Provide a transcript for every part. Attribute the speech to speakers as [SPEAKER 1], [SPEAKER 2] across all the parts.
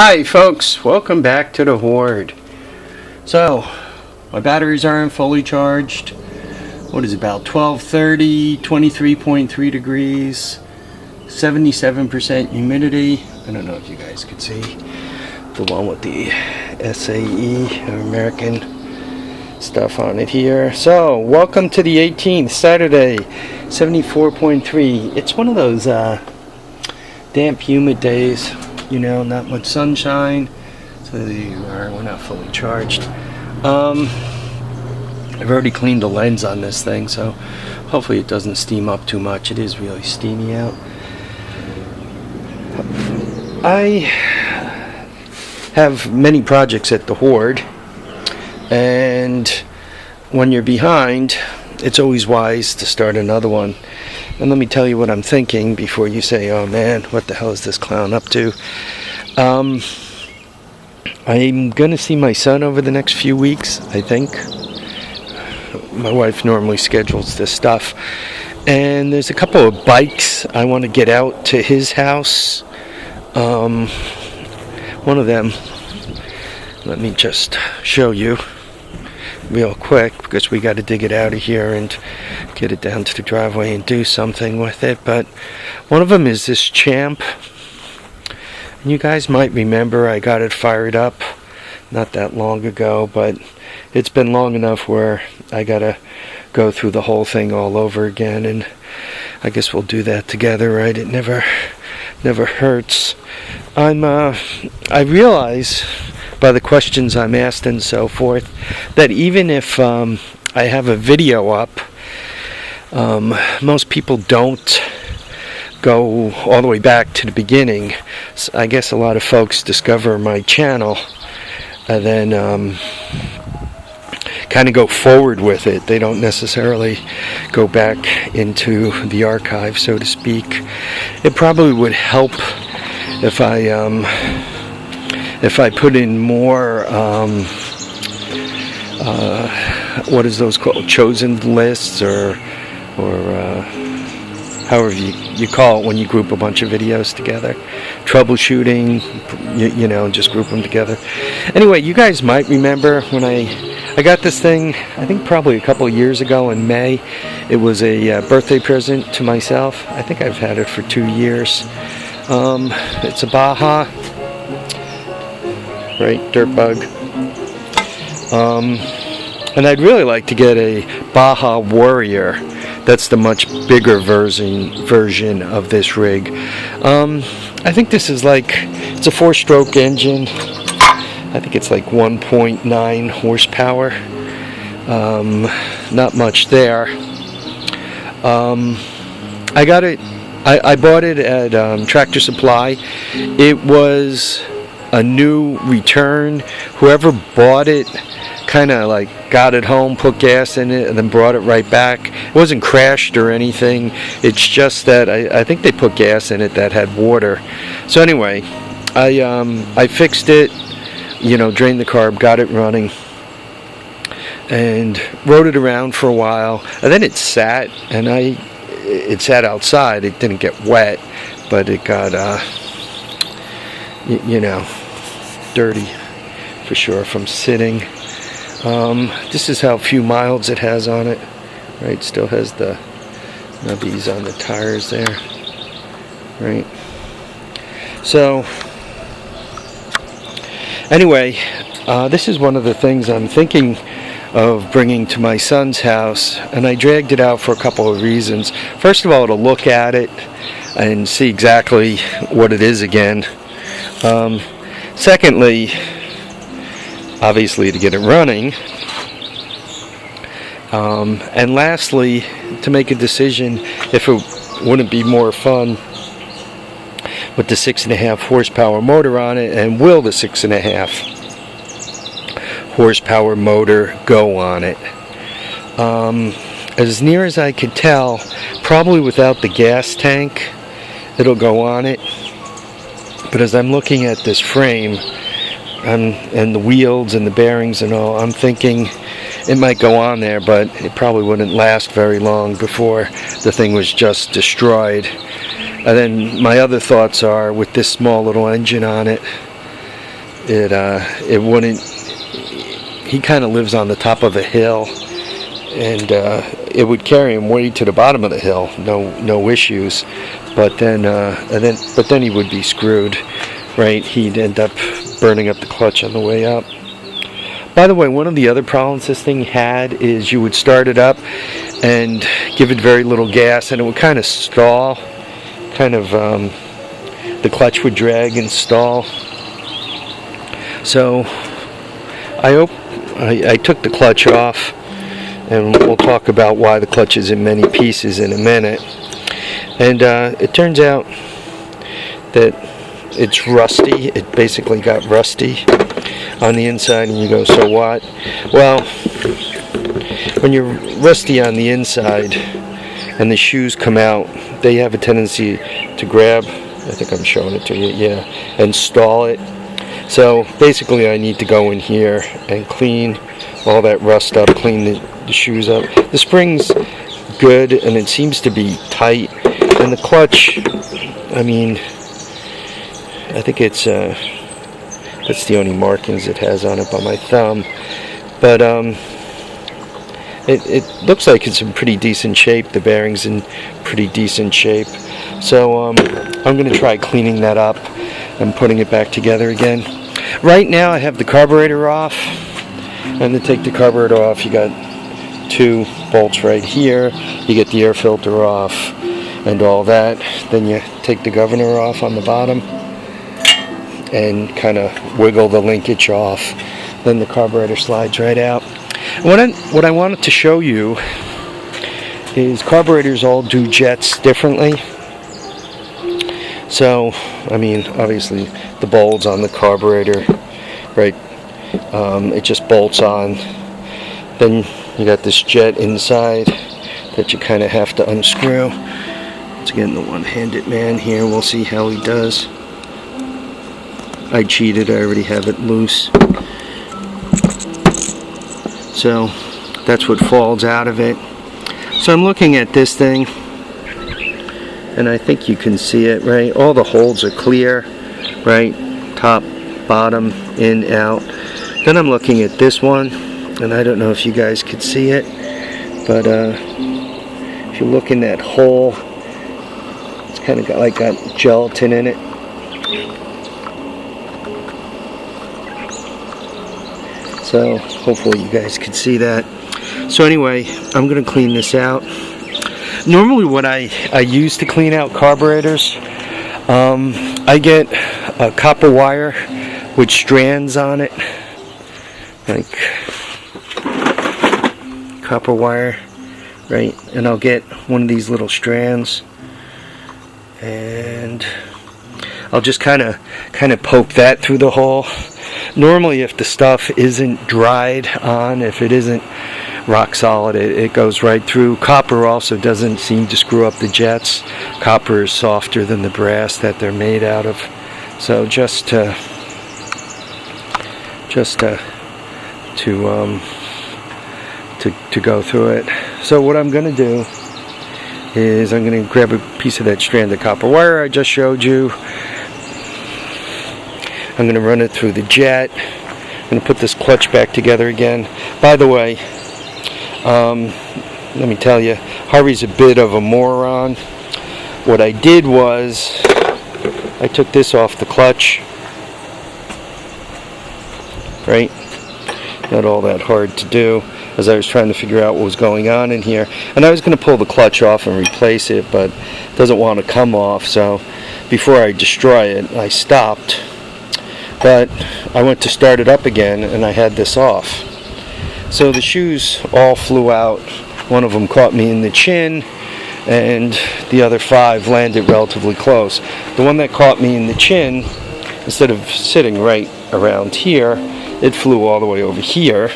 [SPEAKER 1] Hi folks, welcome back to the Hoard. So, my batteries aren't fully charged. What is it, about 12:30, 23.3 degrees, 77% humidity. I don't know if you guys could see the one with the SAE, American stuff on it here. So, welcome to the 18th, Saturday, 74.3. It's one of those damp, humid days. You know, not much sunshine, so we're not fully charged. I've already cleaned the lens on this thing, so hopefully it doesn't steam up too much. It is really steamy out. I have many projects at the Hoard, and when you're behind, it's always wise to start another one. And let me tell you what I'm thinking before you say, oh man, what the hell is this clown up to? I'm going to see my son over the next few weeks, I think. My wife normally schedules this stuff. And there's a couple of bikes I want to get out to his house. One of them, let me just show you real quick, because we got to dig it out of here and get it down to the driveway and do something with it. But one of them is this Champ, and you guys might remember I got it fired up not that long ago, but it's been long enough where I gotta go through the whole thing all over again, and I guess we'll do that together, right? It never hurts. I realize by the questions I'm asked and so forth that even if I have a video up, most people don't go all the way back to the beginning. So I guess a lot of folks discover my channel and then kind of go forward with it. They don't necessarily go back into the archive, so to speak. It probably would help if I put in more, what is those called? Chosen lists, or however you call it when you group a bunch of videos together. Troubleshooting, you know, just group them together. Anyway, you guys might remember when I got this thing, I think probably a couple of years ago in May. It was a birthday present to myself. I think I've had it for 2 years. It's a Baja Dirt Bug. And I'd really like to get a Baja Warrior. That's the much bigger version of this rig. I think this is like, it's a 4-stroke engine. I think it's like 1.9 horsepower. Not much there. I got it. I bought it at Tractor Supply. It was a new return. Whoever bought it kind of like got it home, put gas in it, and then brought it right back. It wasn't crashed or anything. It's just that I think they put gas in it that had water. So anyway, I fixed it, you know, drained the carb, got it running, and rode it around for a while. And then it sat, and it sat outside. It didn't get wet, but it got you know, dirty for sure from sitting. This is how few miles it has on it, right? Still has the nubbies on the tires there, right? So anyway, this is one of the things I'm thinking of bringing to my son's house, and I dragged it out for a couple of reasons. First of all, to look at it and see exactly what it is again. Secondly, obviously to get it running, and lastly, to make a decision if it wouldn't be more fun with the 6.5 horsepower motor on it, and will the 6.5 horsepower motor go on it. As near as I could tell, probably without the gas tank it'll go on it, but as I'm looking at this frame and the wheels and the bearings and all, I'm thinking it might go on there, but it probably wouldn't last very long before the thing was just destroyed. And then my other thoughts are, with this small little engine on it, it wouldn't. He kind of lives on the top of a hill, and it would carry him way to the bottom of the hill, no issues. But then he would be screwed, right? He'd end up burning up the clutch on the way up. By the way, one of the other problems this thing had is you would start it up and give it very little gas, and it would kind of stall. The clutch would drag and stall. So I took the clutch off, and we'll talk about why the clutch is in many pieces in a minute. And it turns out that it's rusty. It basically got rusty on the inside, and you go, so what? Well, when you're rusty on the inside and the shoes come out, they have a tendency to grab, I think I'm showing it to you, yeah, and stall it. So basically I need to go in here and clean all that rust up, clean the shoes up. The spring's good, and it seems to be tight, and the clutch, I mean, I think it's that's the only markings it has on it by my thumb, but it looks like it's in pretty decent shape. The bearing's in pretty decent shape, so I'm going to try cleaning that up and putting it back together again. Right now I have the carburetor off, and to take the carburetor off, you got two bolts right here. You get the air filter off and all that. Then you take the governor off on the bottom and kind of wiggle the linkage off. Then the carburetor slides right out. What I wanted to show you is carburetors all do jets differently. So, I mean, obviously the bulbs on the carburetor, right, it just bolts on. Then you got this jet inside that you kind of have to unscrew. Once again, the one-handed man here, we'll see how he does. I cheated, I already have it loose. So that's what falls out of it. So I'm looking at this thing, and I think you can see it, right? All the holes are clear, right? Top, bottom, in, out. Then I'm looking at this one, and I don't know if you guys could see it, but if you look in that hole, it's kind of got gelatin in it. So hopefully you guys can see that. So anyway, I'm going to clean this out. Normally what I use to clean out carburetors, I get a copper wire with strands on it, like copper wire, right? And I'll get one of these little strands, and I'll just kind of poke that through the hole. Normally, if the stuff isn't dried on, if it isn't rock solid, it goes right through. Copper also doesn't seem to screw up the jets. Copper is softer than the brass that they're made out of. So just to go through it. So what I'm going to do is I'm going to grab a piece of that strand of copper wire I just showed you. I'm going to run it through the jet. I'm going to put this clutch back together again. By the way, let me tell you, Harvey's a bit of a moron. What I did was, I took this off the clutch. Right? Not all that hard to do, as I was trying to figure out what was going on in here. And I was going to pull the clutch off and replace it, but it doesn't want to come off. So before I destroy it, I stopped. But I went to start it up again, and I had this off. So the shoes all flew out. One of them caught me in the chin, and the other 5 landed relatively close. The one that caught me in the chin, instead of sitting right around here, it flew all the way over here.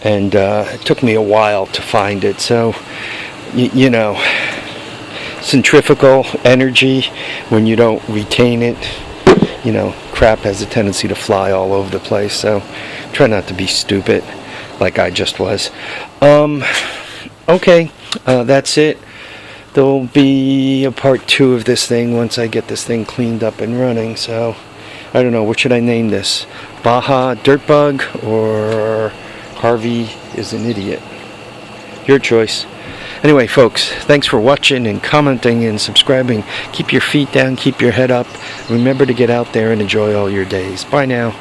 [SPEAKER 1] And it took me a while to find it. So, you know, centrifugal energy, when you don't retain it, you know, crap has a tendency to fly all over the place. So try not to be stupid like I just was. Okay, that's it. There'll be a part 2 of this thing once I get this thing cleaned up and running. So I don't know, what should I name this? Baja Dirt Bug or Harvey is an idiot? Your choice. Anyway, folks, thanks for watching and commenting and subscribing. Keep your feet down, keep your head up. Remember to get out there and enjoy all your days. Bye now.